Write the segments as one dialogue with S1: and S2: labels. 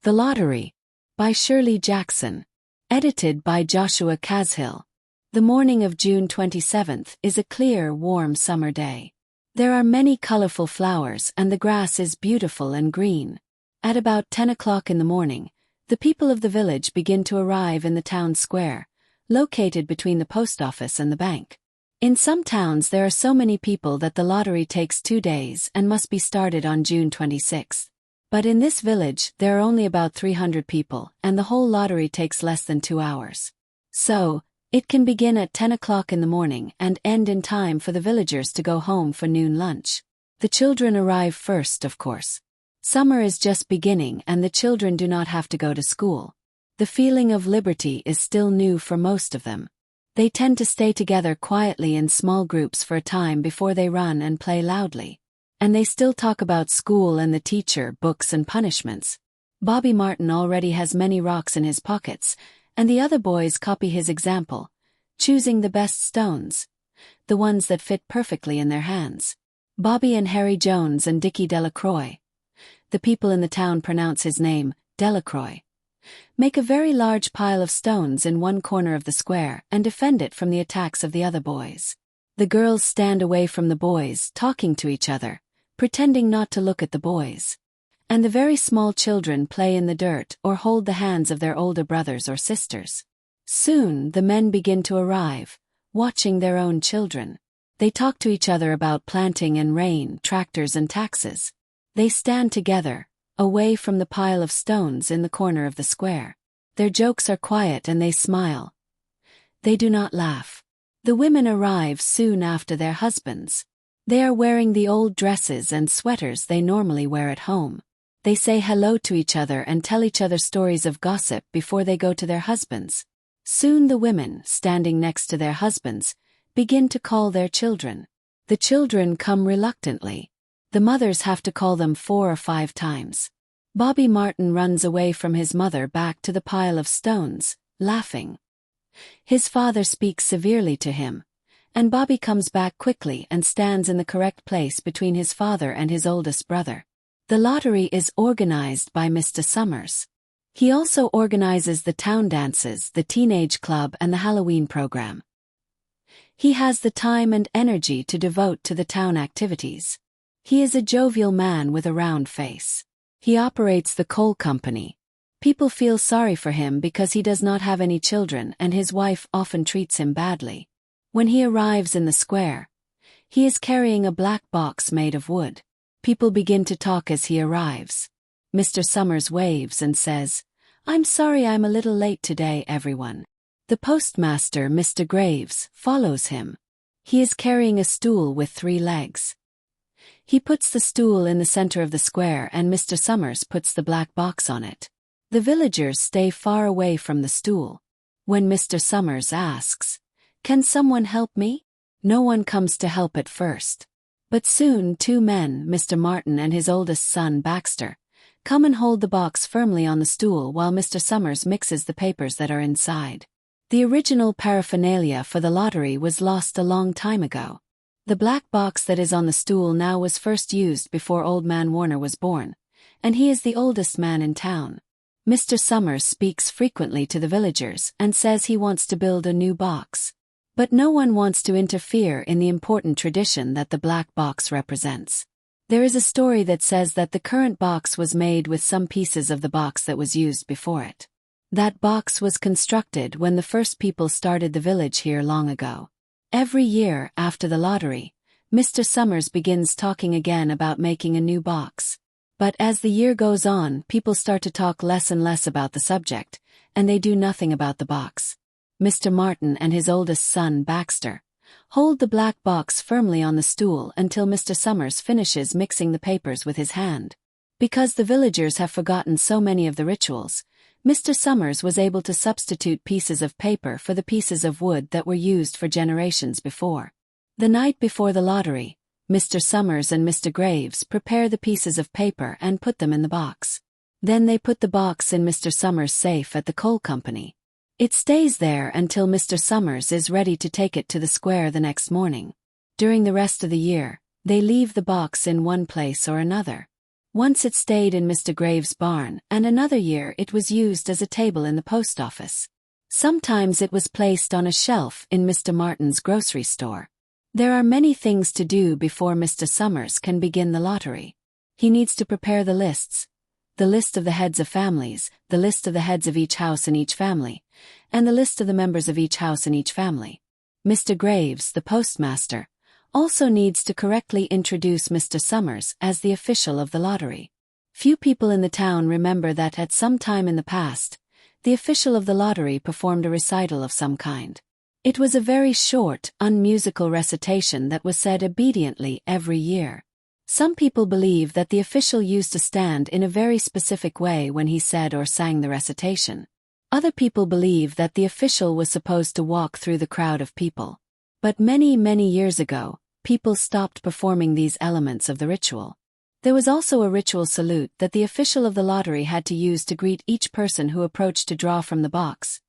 S1: The Lottery, by Shirley Jackson. Edited by Joshua Cashill. The morning of June 27th is a clear, warm summer day. There are many colorful flowers and the grass is beautiful and green. At about 10 o'clock in the morning, the people of the village begin to arrive in the town square, located between the post office and the bank. In some towns there are so many people that the lottery takes 2 days and must be started on June 26th. But in this village, there are only about 300 people, and the whole lottery takes less than 2 hours. So, it can begin at 10 o'clock in the morning and end in time for the villagers to go home for noon lunch. The children arrive first, of course. Summer is just beginning and the children do not have to go to school. The feeling of liberty is still new for most of them. They tend to stay together quietly in small groups for a time before they run and play loudly. And they still talk about school and the teacher, books and punishments. Bobby Martin already has many rocks in his pockets, and the other boys copy his example, choosing the best stones, the ones that fit perfectly in their hands. Bobby and Harry Jones and Dickie Delacroix, the people in the town pronounce his name, Delacroix, make a very large pile of stones in one corner of the square and defend it from the attacks of the other boys. The girls stand away from the boys, talking to each other, pretending not to look at the boys. And the very small children play in the dirt or hold the hands of their older brothers or sisters. Soon the men begin to arrive, watching their own children. They talk to each other about planting and rain, tractors and taxes. They stand together, away from the pile of stones in the corner of the square. Their jokes are quiet and they smile. They do not laugh. The women arrive soon after their husbands. They are wearing the old dresses and sweaters they normally wear at home. They say hello to each other and tell each other stories of gossip before they go to their husbands. Soon the women, standing next to their husbands, begin to call their children. The children come reluctantly. The mothers have to call them 4 or 5 times. Bobby Martin runs away from his mother back to the pile of stones, laughing. His father speaks severely to him, and Bobby comes back quickly and stands in the correct place between his father and his oldest brother. The lottery is organized by Mr. Summers. He also organizes the town dances, the teenage club and the Halloween program. He has the time and energy to devote to the town activities. He is a jovial man with a round face. He operates the coal company. People feel sorry for him because he does not have any children and his wife often treats him badly. When he arrives in the square, he is carrying a black box made of wood. People begin to talk as he arrives. Mr. Summers waves and says, "I'm sorry I'm a little late today, everyone." The postmaster, Mr. Graves, follows him. He is carrying a stool with 3 legs. He puts the stool in the center of the square and Mr. Summers puts the black box on it. The villagers stay far away from the stool. When Mr. Summers asks, "Can someone help me?" no one comes to help at first. But soon 2 men, Mr. Martin and his oldest son Baxter, come and hold the box firmly on the stool while Mr. Summers mixes the papers that are inside. The original paraphernalia for the lottery was lost a long time ago. The black box that is on the stool now was first used before Old Man Warner was born, and he is the oldest man in town. Mr. Summers speaks frequently to the villagers and says he wants to build a new box. But no one wants to interfere in the important tradition that the black box represents. There is a story that says that the current box was made with some pieces of the box that was used before it. That box was constructed when the first people started the village here long ago. Every year after the lottery, Mr. Summers begins talking again about making a new box. But as the year goes on, people start to talk less and less about the subject, and they do nothing about the box. Mr. Martin and his oldest son Baxter hold the black box firmly on the stool until Mr. Summers finishes mixing the papers with his hand. Because the villagers have forgotten so many of the rituals, Mr. Summers was able to substitute pieces of paper for the pieces of wood that were used for generations before. The night before the lottery, Mr. Summers and Mr. Graves prepare the pieces of paper and put them in the box. Then they put the box in Mr. Summers' safe at the coal company. It stays there until Mr. Summers is ready to take it to the square the next morning. During the rest of the year, they leave the box in one place or another. Once it stayed in Mr. Graves' barn, and another year it was used as a table in the post office. Sometimes it was placed on a shelf in Mr. Martin's grocery store. There are many things to do before Mr. Summers can begin the lottery. He needs to prepare the lists. The list of the heads of families, the list of the heads of each house in each family, and the list of the members of each house in each family. Mr. Graves, the postmaster, also needs to correctly introduce Mr. Summers as the official of the lottery. Few people in the town remember that at some time in the past, the official of the lottery performed a recital of some kind. It was a very short, unmusical recitation that was said obediently every year. Some people believe that the official used to stand in a very specific way when he said or sang the recitation. Other people believe that the official was supposed to walk through the crowd of people. But many, many years ago, people stopped performing these elements of the ritual. There was also a ritual salute that the official of the lottery had to use to greet each person who approached to draw from the box.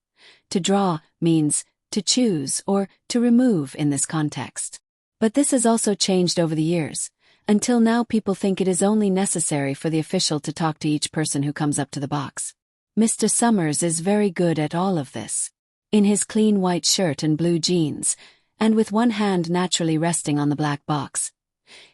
S1: To draw means to choose or to remove in this context. But this has also changed over the years. Until now people think it is only necessary for the official to talk to each person who comes up to the box. Mr. Summers is very good at all of this. In his clean white shirt and blue jeans, and with one hand naturally resting on the black box,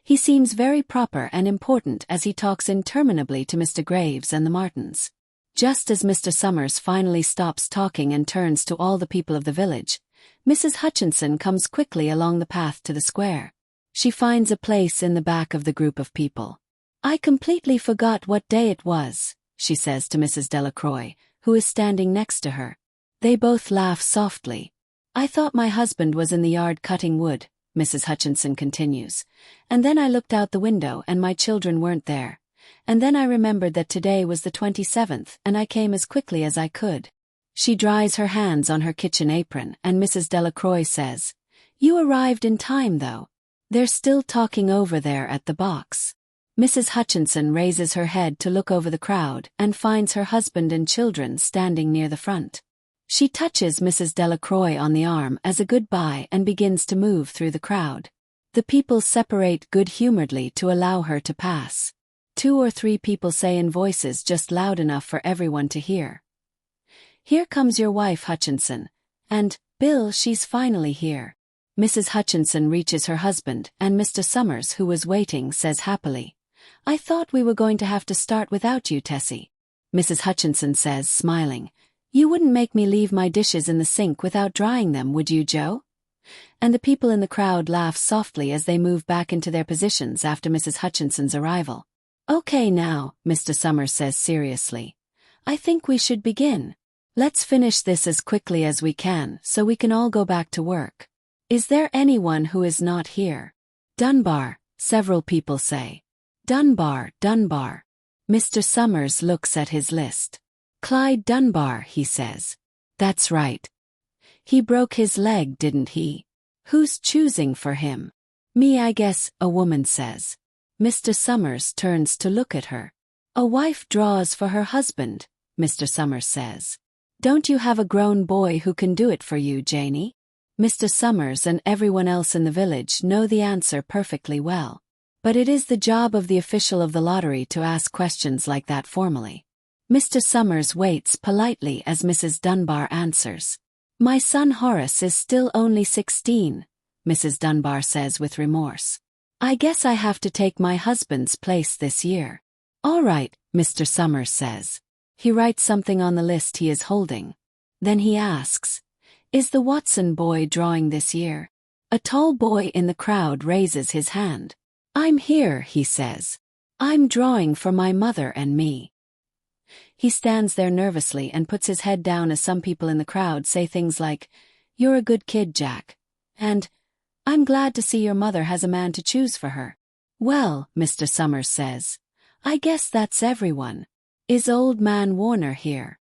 S1: he seems very proper and important as he talks interminably to Mr. Graves and the Martins. Just as Mr. Summers finally stops talking and turns to all the people of the village, Mrs. Hutchinson comes quickly along the path to the square. She finds a place in the back of the group of people. "I completely forgot what day it was," she says to Mrs. Delacroix, who is standing next to her. They both laugh softly. "I thought my husband was in the yard cutting wood," Mrs. Hutchinson continues. "And then I looked out the window and my children weren't there. And then I remembered that today was the 27th and I came as quickly as I could." She dries her hands on her kitchen apron and Mrs. Delacroix says, "You arrived in time though. They're still talking over there at the box." Mrs. Hutchinson raises her head to look over the crowd and finds her husband and children standing near the front. She touches Mrs. Delacroix on the arm as a goodbye and begins to move through the crowd. The people separate good-humoredly to allow her to pass. 2 or 3 people say in voices just loud enough for everyone to hear, "Here comes your wife, Hutchinson. And, Bill, she's finally here." Mrs. Hutchinson reaches her husband, and Mr. Summers, who was waiting, says happily, "I thought we were going to have to start without you, Tessie." Mrs. Hutchinson says, smiling, "You wouldn't make me leave my dishes in the sink without drying them, would you, Joe?" And the people in the crowd laugh softly as they move back into their positions after Mrs. Hutchinson's arrival. "Okay now," Mr. Summers says seriously. "I think we should begin. Let's finish this as quickly as we can so we can all go back to work. Is there anyone who is not here?" "Dunbar," several people say. "Dunbar, Dunbar." Mr. Summers looks at his list. "Clyde Dunbar," he says. "That's right. He broke his leg, didn't he? Who's choosing for him?" "Me, I guess," a woman says. Mr. Summers turns to look at her. "A wife draws for her husband," Mr. Summers says. "Don't you have a grown boy who can do it for you, Janie?" Mr. Summers and everyone else in the village know the answer perfectly well. But it is the job of the official of the lottery to ask questions like that formally. Mr. Summers waits politely as Mrs. Dunbar answers. "My son Horace is still only 16, Mrs. Dunbar says with remorse. "I guess I have to take my husband's place this year." "All right," Mr. Summers says. He writes something on the list he is holding. Then he asks, "Is the Watson boy drawing this year?" A tall boy in the crowd raises his hand. "I'm here," he says. "I'm drawing for my mother and me." He stands there nervously and puts his head down as some people in the crowd say things like, "You're a good kid, Jack," and "I'm glad to see your mother has a man to choose for her." "Well," Mr. Summers says, "I guess that's everyone. Is old man Warner here?"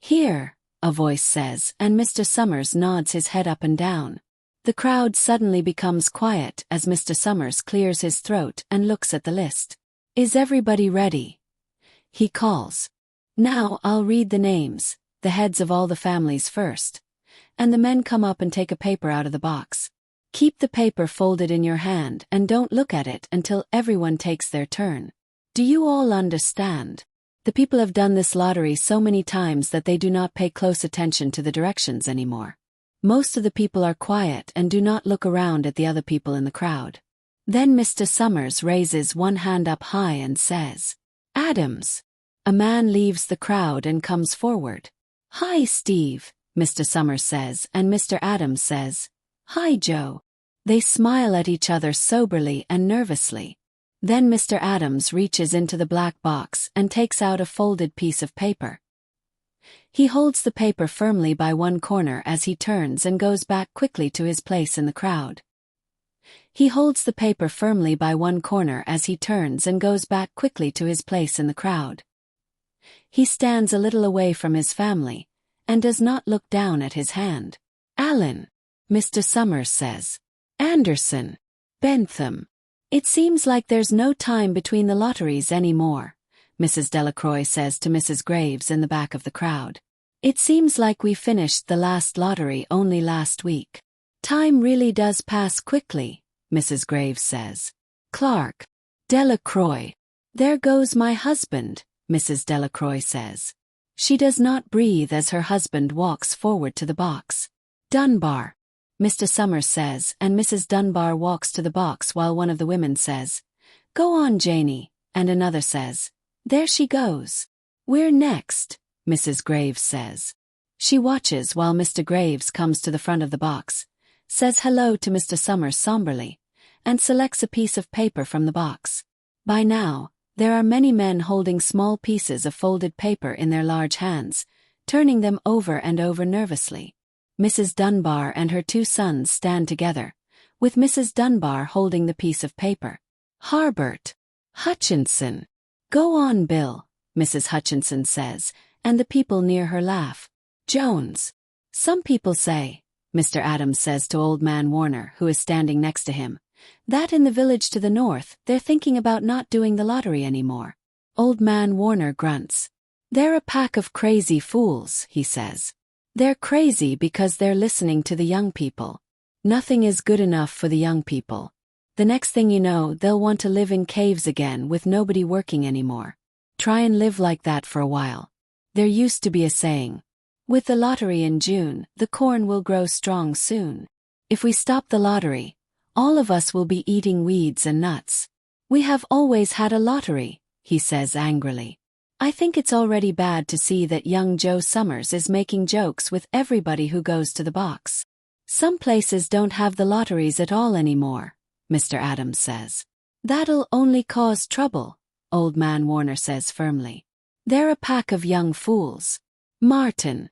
S1: "Here," a voice says, and Mr. Summers nods his head up and down. The crowd suddenly becomes quiet as Mr. Summers clears his throat and looks at the list. "Is everybody ready?" he calls. "Now I'll read the names, the heads of all the families first." And the men come up and take a paper out of the box. "Keep the paper folded in your hand and don't look at it until everyone takes their turn. Do you all understand? The people have done this lottery so many times that they do not pay close attention to the directions anymore. Most of the people are quiet and do not look around at the other people in the crowd. Then Mr. Summers raises one hand up high and says, "Adams." A man leaves the crowd and comes forward. "Hi, Steve," Mr. Summers says, and Mr. Adams says, "Hi, Joe." They smile at each other soberly and nervously. Then Mr. Adams reaches into the black box and takes out a folded piece of paper. He holds the paper firmly by one corner as he turns and goes back quickly to his place in the crowd. He holds the paper firmly by one corner as he turns and goes back quickly to his place in the crowd. He stands a little away from his family and does not look down at his hand. "Allen," Mr. Summers says. "Anderson. Bentham. It seems like there's no time between the lotteries anymore," Mrs. Delacroix says to Mrs. Graves in the back of the crowd. "It seems like we finished the last lottery only last week." "Time really does pass quickly," Mrs. Graves says. "Clark. Delacroix. There goes my husband," Mrs. Delacroix says. She does not breathe as her husband walks forward to the box. "Dunbar," Mr. Summers says, and Mrs. Dunbar walks to the box while one of the women says, "Go on, Janie," and another says, "There she goes." "We're next," Mrs. Graves says. She watches while Mr. Graves comes to the front of the box, says hello to Mr. Summers somberly, and selects a piece of paper from the box. By now, there are many men holding small pieces of folded paper in their large hands, turning them over and over nervously. Mrs. Dunbar and her two sons stand together, with Mrs. Dunbar holding the piece of paper. "Harbert. Hutchinson. Go on, Bill," Mrs. Hutchinson says, and the people near her laugh. "Jones. Some people say," Mr. Adams says to Old Man Warner, who is standing next to him, "that in the village to the north they're thinking about not doing the lottery anymore." Old Man Warner grunts. "They're a pack of crazy fools," he says. "They're crazy because they're listening to the young people. Nothing is good enough for the young people. The next thing you know, they'll want to live in caves again with nobody working anymore. Try and live like that for a while. There used to be a saying, 'With the lottery in June, the corn will grow strong soon.' If we stop the lottery, all of us will be eating weeds and nuts. We have always had a lottery," he says angrily. "I think it's already bad to see that young Joe Summers is making jokes with everybody who goes to the box. Some places don't have the lotteries at all anymore," Mr. Adams says. "That'll only cause trouble," Old Man Warner says firmly. "They're a pack of young fools." "Martin."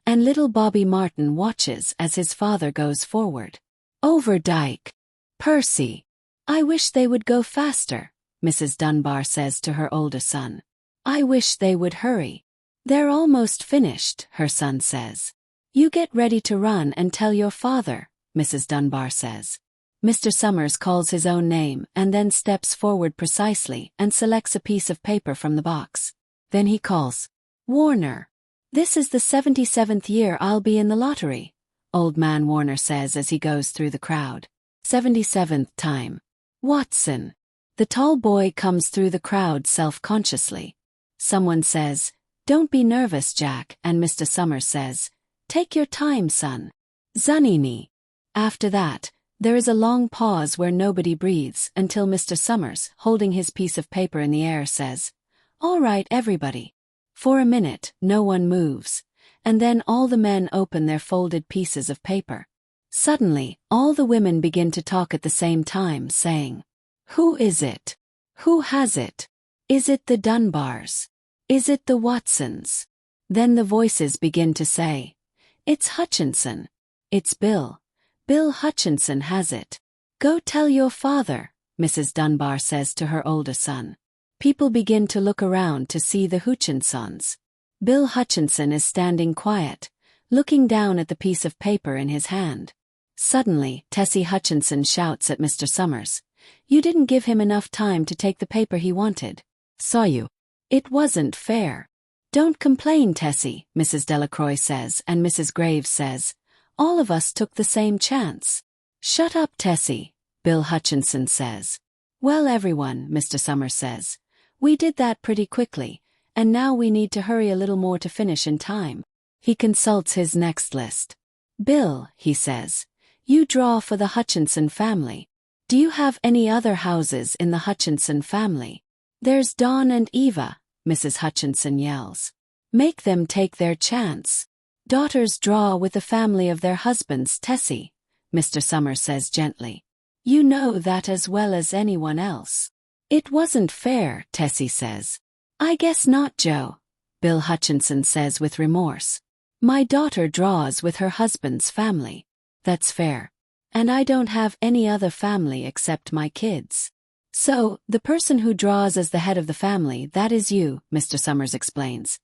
S1: And little Bobby Martin watches as his father goes forward. "Overdyke. Percy. I wish they would go faster," Mrs. Dunbar says to her older son. "I wish they would hurry." "They're almost finished," her son says. "You get ready to run and tell your father," Mrs. Dunbar says. Mr. Summers calls his own name and then steps forward precisely and selects a piece of paper from the box. Then he calls, "Warner. This is the 77th year I'll be in the lottery," Old Man Warner says as he goes through the crowd. 77th time. "Watson." The tall boy comes through the crowd self-consciously. Someone says, "Don't be nervous, Jack," and Mr. Summers says, "Take your time, son." "Zanini." After that, there is a long pause where nobody breathes until Mr. Summers, holding his piece of paper in the air, says, "All right, everybody." For a minute, no one moves, and then all the men open their folded pieces of paper. Suddenly, all the women begin to talk at the same time, saying, "Who is it? Who has it? Is it the Dunbars? Is it the Watsons?" Then the voices begin to say, "It's Hutchinson. It's Bill. Bill Hutchinson has it." "Go tell your father," Mrs. Dunbar says to her older son. People begin to look around to see the Hutchinsons. Bill Hutchinson is standing quiet, looking down at the piece of paper in his hand. Suddenly, Tessie Hutchinson shouts at Mr. Summers, "You didn't give him enough time to take the paper he wanted. Saw you. It wasn't fair." "Don't complain, Tessie," Mrs. Delacroix says, and Mrs. Graves says, "All of us took the same chance." "Shut up, Tessie," Bill Hutchinson says. "Well, everyone," Mr. Summers says, We did that pretty quickly, and now we need to hurry a little more to finish in time. He consults his next list. Bill, he says, you draw for the Hutchinson family. Do you have any other houses in the Hutchinson family? There's Dawn and Eva, Mrs. Hutchinson yells. Make them take their chance. Daughters draw with the family of their husbands, Tessie, Mr. Summers says gently. You know that as well as anyone else. It wasn't fair, Tessie says. I guess not, Joe, Bill Hutchinson says with remorse. My daughter draws with her husband's family. That's fair. And I don't have any other family except my kids. So, the person who draws as the head of the family, that is you, Mr. Summers explains.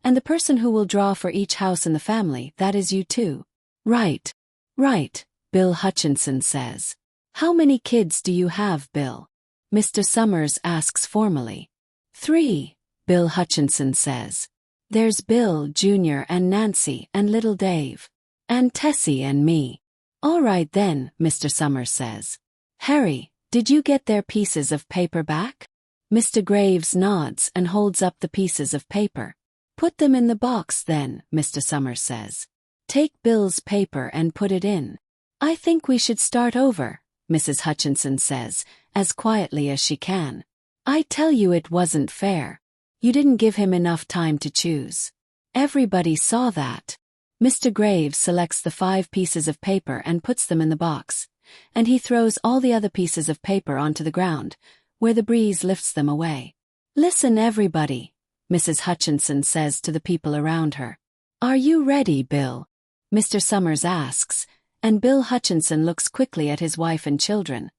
S1: And the person who will draw for each house in the family, that is you too. Right. Right, Bill Hutchinson says. How many kids do you have, Bill? Mr. Summers asks formally. 3, Bill Hutchinson says. There's Bill, Jr. and Nancy and little Dave. And Tessie and me. All right then, Mr. Summers says. Harry, did you get their pieces of paper back? Mr. Graves nods and holds up the pieces of paper. Put them in the box then, Mr. Summers says. Take Bill's paper and put it in. I think we should start over, Mrs. Hutchinson says, as quietly as she can. I tell you it wasn't fair. You didn't give him enough time to choose. Everybody saw that. Mr. Graves selects the 5 pieces of paper and puts them in the box, and he throws all the other pieces of paper onto the ground, where the breeze lifts them away. Listen, everybody, Mrs. Hutchinson says to the people around her. Are you ready, Bill? Mr. Summers asks, and Bill Hutchinson looks quickly at his wife and children,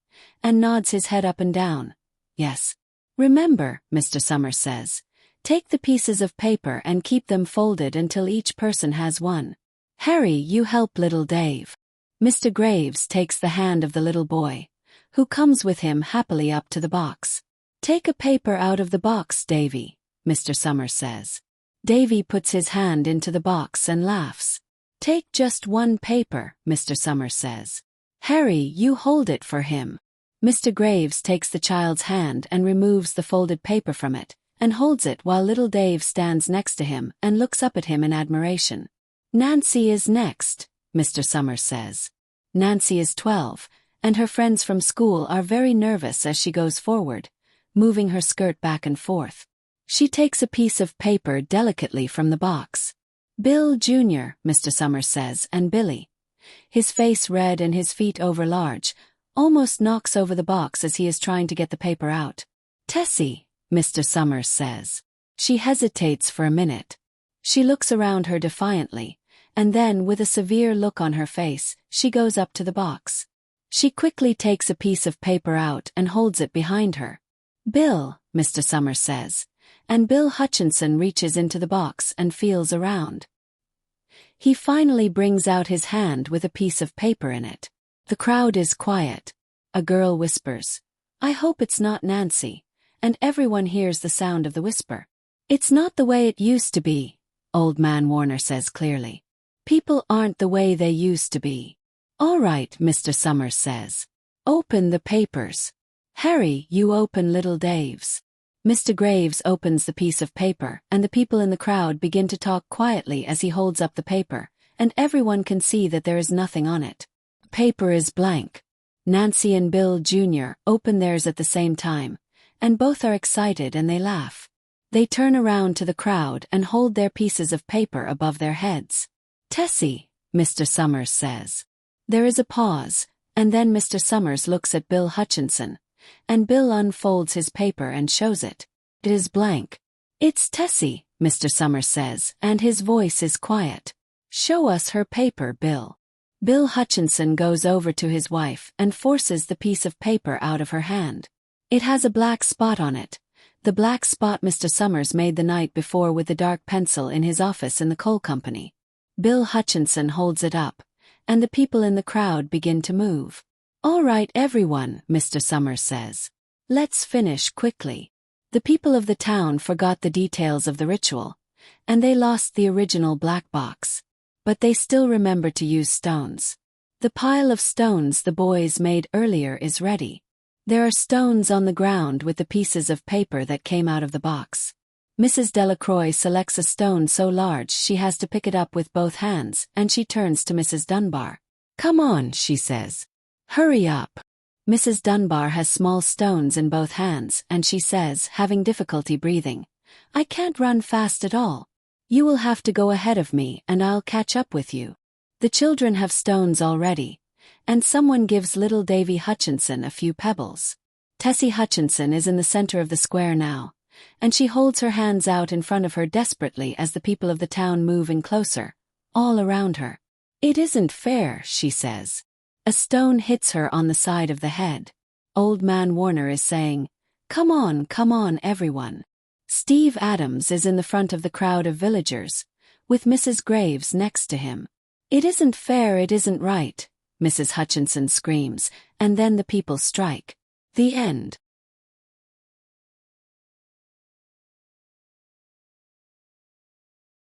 S1: and nods his head up and down. Yes. Remember, Mr. Summers says, take the pieces of paper and keep them folded until each person has one. Harry, you help little Dave. Mr. Graves takes the hand of the little boy, who comes with him happily up to the box. Take a paper out of the box, Davy, Mr. Summers says. Davy puts his hand into the box and laughs. Take just one paper, Mr. Summers says. Harry, you hold it for him. Mr. Graves takes the child's hand and removes the folded paper from it, and holds it while little Dave stands next to him and looks up at him in admiration. Nancy is next, Mr. Summers says. Nancy is 12, and her friends from school are very nervous as she goes forward, moving her skirt back and forth. She takes a piece of paper delicately from the box. Bill Jr., Mr. Summers says, and Billy, his face red and his feet overlarge, almost knocks over the box as he is trying to get the paper out. Tessie, Mr. Summers says. She hesitates for a minute. She looks around her defiantly, and then, with a severe look on her face, she goes up to the box. She quickly takes a piece of paper out and holds it behind her. Bill, Mr. Summers says, and Bill Hutchinson reaches into the box and feels around. He finally brings out his hand with a piece of paper in it. The crowd is quiet. A girl whispers, I hope it's not Nancy, and everyone hears the sound of the whisper. It's not the way it used to be, Old Man Warner says clearly. People aren't the way they used to be. All right, Mr. Summers says. Open the papers. Harry, you open little Dave's. Mr. Graves opens the piece of paper, and the people in the crowd begin to talk quietly as he holds up the paper, and everyone can see that there is nothing on it. The paper is blank. Nancy and Bill Jr. open theirs at the same time, and both are excited and they laugh. They turn around to the crowd and hold their pieces of paper above their heads. Tessie, Mr. Summers says. There is a pause, and then Mr. Summers looks at Bill Hutchinson, and Bill unfolds his paper and shows it. It is blank. It's Tessie, Mr. Summers says, and his voice is quiet. Show us her paper, Bill. Bill Hutchinson goes over to his wife and forces the piece of paper out of her hand. It has a black spot on it, the black spot Mr. Summers made the night before with the dark pencil in his office in the coal company. Bill Hutchinson holds it up, and the people in the crowd begin to move. All right, everyone, Mr. Summers says. Let's finish quickly. The people of the town forgot the details of the ritual, and they lost the original black box. But they still remember to use stones. The pile of stones the boys made earlier is ready. There are stones on the ground with the pieces of paper that came out of the box. Mrs. Delacroix selects a stone so large she has to pick it up with both hands, and she turns to Mrs. Dunbar. "Come on," she says. "Hurry up." Mrs. Dunbar has small stones in both hands, and she says, having difficulty breathing, "I can't run fast at all. You will have to go ahead of me and I'll catch up with you." The children have stones already, and someone gives little Davy Hutchinson a few pebbles. Tessie Hutchinson is in the center of the square now, and she holds her hands out in front of her desperately as the people of the town move in closer, all around her. "It isn't fair," she says. A stone hits her on the side of the head. Old Man Warner is saying, come on, everyone." Steve Adams is in the front of the crowd of villagers, with Mrs. Graves next to him. "It isn't fair, it isn't right," Mrs. Hutchinson screams, and then the people strike. The end.